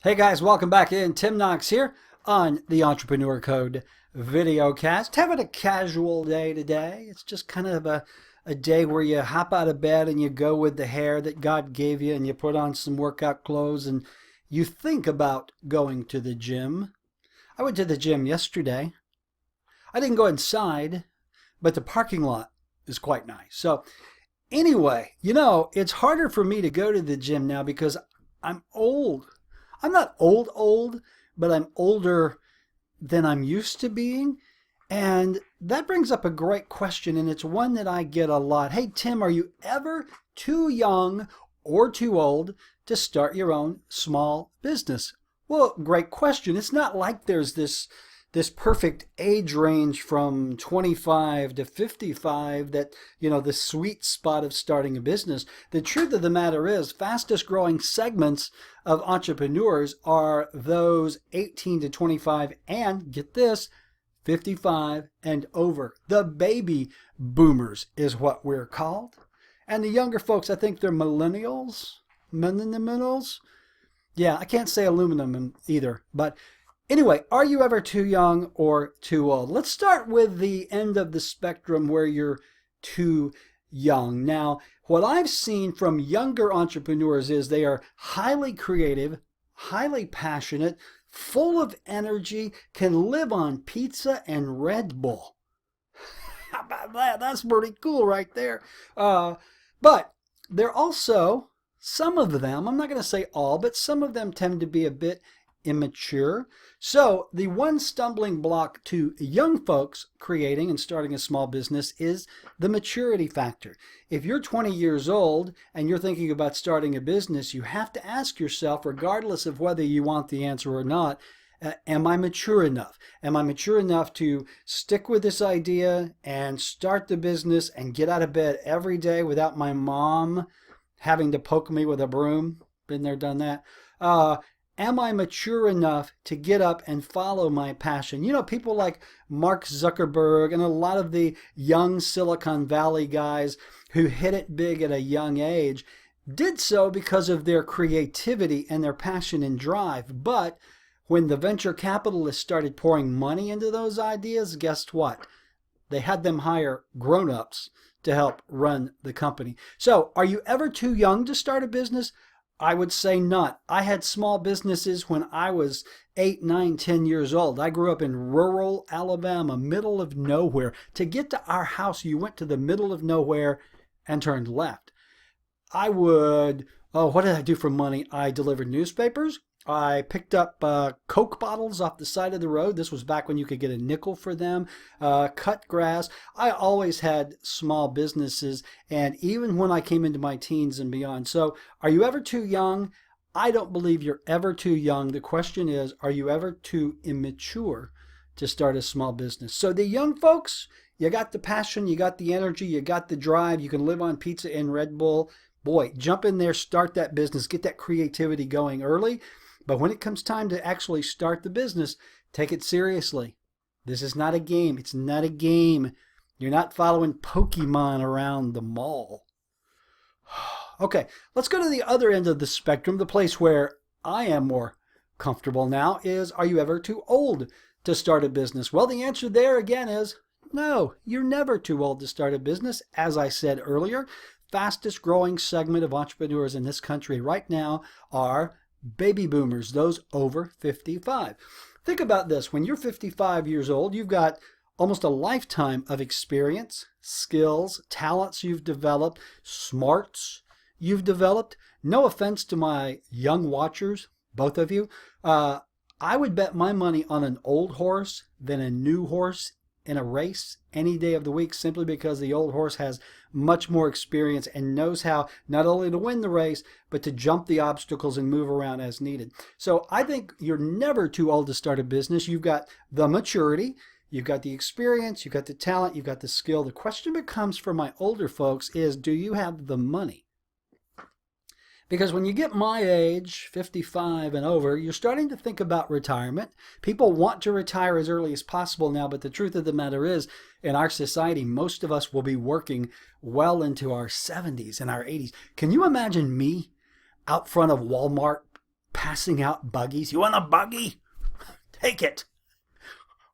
Hey guys, welcome back in. Tim Knox here on the Entrepreneur Code videocast. Having a casual day today. It's just kind of a day where you hop out of bed and you go with the hair that God gave you and you put on some workout clothes and you think about going to the gym. I went to the gym yesterday. I didn't go inside, but the parking lot is quite nice. So anyway, it's harder for me to go to the gym now because I'm old. I'm not old, but I'm older than I'm used to being. And that brings up a great question, and it's one that I get a lot. Hey, Tim, are you ever too young or too old to start your own small business? Well, great question. It's not like there's this perfect age range from 25 to 55 that, the sweet spot of starting a business. The truth of the matter is, fastest growing segments of entrepreneurs are those 18 to 25 and, get this, 55 and over. The baby boomers is what we're called. And the younger folks, I think they're millennials. Millennials? Yeah, I can't say aluminum either, but anyway, are you ever too young or too old? Let's start with the end of the spectrum where you're too young. Now, what I've seen from younger entrepreneurs is they are highly creative, highly passionate, full of energy, can live on pizza and Red Bull. How about that? That's pretty cool right there. But they're also, some of them, I'm not going to say all, but some of them tend to be a bit immature. So the one stumbling block to young folks creating and starting a small business is the maturity factor. If you're 20 years old and you're thinking about starting a business, you have to ask yourself, regardless of whether you want the answer or not, am I mature enough? Am I mature enough to stick with this idea and start the business and get out of bed every day without my mom having to poke me with a broom? Been there, done that. Am I mature enough to get up and follow my passion? People like Mark Zuckerberg and a lot of the young Silicon Valley guys who hit it big at a young age did so because of their creativity and their passion and drive. But when the venture capitalists started pouring money into those ideas, guess what? They had them hire grown-ups to help run the company. So, are you ever too young to start a business? I would say not. I had small businesses when I was 8, 9, 10 years old. I grew up in rural Alabama, middle of nowhere. To get to our house, you went to the middle of nowhere and turned left. What did I do for money? I delivered newspapers. I picked up Coke bottles off the side of the road. This was back when you could get a nickel for them. Cut grass. I always had small businesses, and even when I came into my teens and beyond. So, are you ever too young? I don't believe you're ever too young. The question is, are you ever too immature to start a small business? So the young folks, you got the passion, you got the energy, you got the drive, you can live on pizza and Red Bull. Boy, jump in there, start that business, get that creativity going early. But when it comes time to actually start the business, take it seriously. This is not a game. It's not a game. You're not following Pokemon around the mall. Okay, let's go to the other end of the spectrum. The place where I am more comfortable now is, are you ever too old to start a business? Well, the answer there again is no, you're never too old to start a business. As I said earlier, fastest growing segment of entrepreneurs in this country right now are baby boomers, those over 55. Think about this. When you're 55 years old, you've got almost a lifetime of experience, skills, talents you've developed, smarts you've developed. No offense to my young watchers, both of you. I would bet my money on an old horse than a new horse in a race any day of the week, simply because the old horse has much more experience and knows how not only to win the race, but to jump the obstacles and move around as needed. So I think you're never too old to start a business. You've got the maturity, you've got the experience, you've got the talent, you've got the skill. The question becomes for my older folks is, do you have the money? Because when you get my age, 55 and over, you're starting to think about retirement. People want to retire as early as possible now, but the truth of the matter is, in our society, most of us will be working well into our 70s and our 80s. Can you imagine me out front of Walmart passing out buggies. You want a buggy? Take it.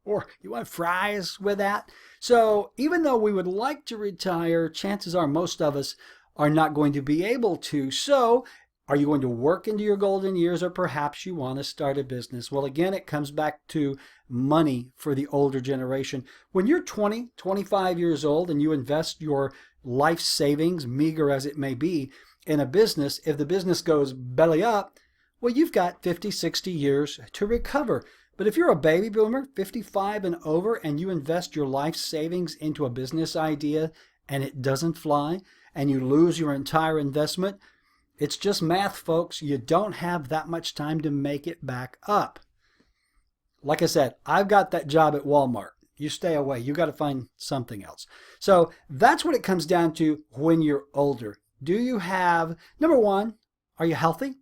Or you want fries with that? So even though we would like to retire, chances are most of us are not going to be able to. So are you going to work into your golden years, or perhaps you want to start a business? Well, again, it comes back to money for the older generation. When you're 20, 25 years old and you invest your life savings, meager as it may be, in a business, if the business goes belly up, well, you've got 50, 60 years to recover. But if you're a baby boomer, 55 and over, and you invest your life savings into a business idea and it doesn't fly and you lose your entire investment, it's just math, folks. You don't have that much time to make it back up. Like I said, I've got that job at Walmart. You stay away. You got to find something else. So that's what it comes down to when you're older. Do you have, number one, are you healthy?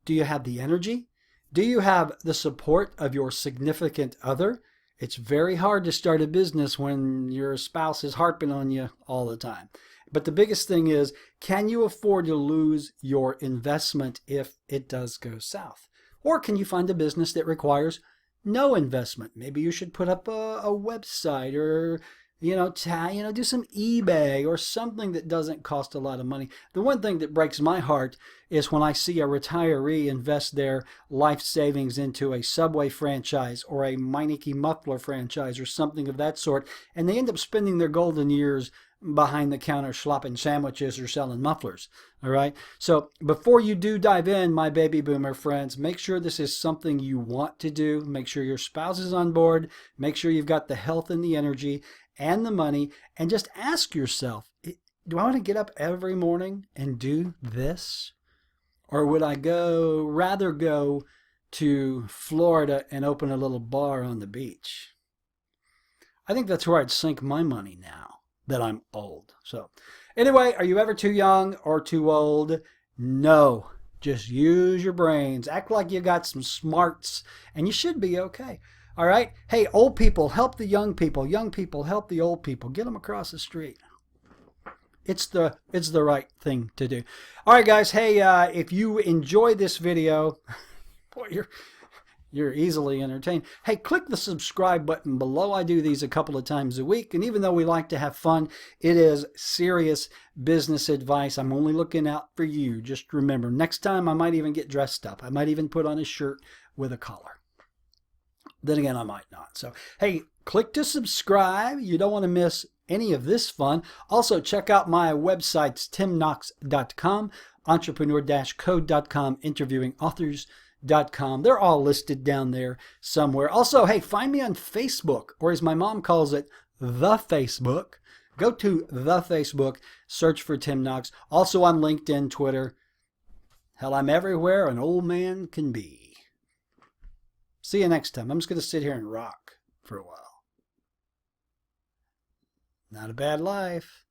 Do you have the energy? Do you have the support of your significant other? It's very hard to start a business when your spouse is harping on you all the time. But the biggest thing is, can you afford to lose your investment if it does go south? Or can you find a business that requires no investment? Maybe you should put up a website, or do some eBay or something that doesn't cost a lot of money. The one thing that breaks my heart is when I see a retiree invest their life savings into a Subway franchise or a Meineke muffler franchise or something of that sort, and they end up spending their golden years behind the counter slopping sandwiches or selling mufflers. All right. So before you do dive in, my baby boomer friends, make sure this is something you want to do. Make sure your spouse is on board. Make sure you've got the health and the energy and the money. And just ask yourself, do I want to get up every morning and do this? Or would I rather go to Florida and open a little bar on the beach? I think that's where I'd sink my money now that I'm old. So anyway, are you ever too young or too old? No. Just use your brains. Act like you got some smarts, and you should be okay. All right? Hey, old people, help the young people. Young people, help the old people. Get them across the street. It's the right thing to do. All right, guys. Hey, if you enjoy this video, boy, you're easily entertained. Hey, click the subscribe button below. I do these a couple of times a week, and even though we like to have fun, it is serious business advice. I'm only looking out for you. Just remember, next time I might even get dressed up. I might even put on a shirt with a collar. Then again, I might not. So, hey, click to subscribe. You don't want to miss any of this fun. Also, check out my websites, timknox.com, entrepreneur-code.com, interviewing authors.com. They're all listed down there somewhere. Also, hey, find me on Facebook, or as my mom calls it, the Facebook. Go to the Facebook, search for Tim Knox. Also on LinkedIn, Twitter. Hell, I'm everywhere an old man can be. See you next time. I'm just going to sit here and rock for a while. Not a bad life.